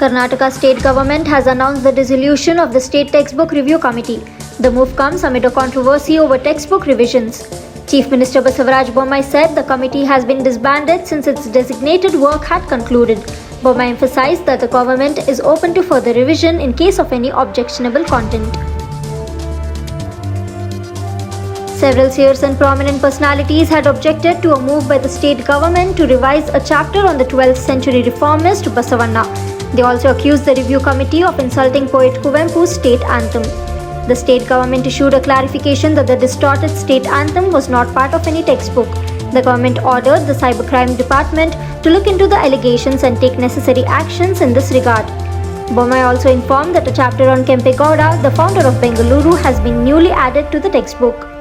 Karnataka state government has announced the dissolution of the state textbook review committee. The move comes amid a controversy over textbook revisions. Chief Minister Basavanna said the committee has been disbanded since its designated work had concluded. Bommai emphasized that the government is open to further revision in case of any objectionable content. Several seers and prominent personalities had objected to a move by the state government to revise a chapter on the 12th century reformist Basavanna. They also accused the review committee of insulting poet Kuvempu's state anthem. The state government issued a clarification that the distorted state anthem was not part of any textbook. The government ordered the cybercrime department to look into the allegations and take necessary actions in this regard. Bommai also informed that a chapter on Kempegowda, the founder of Bengaluru, has been newly added to the textbook.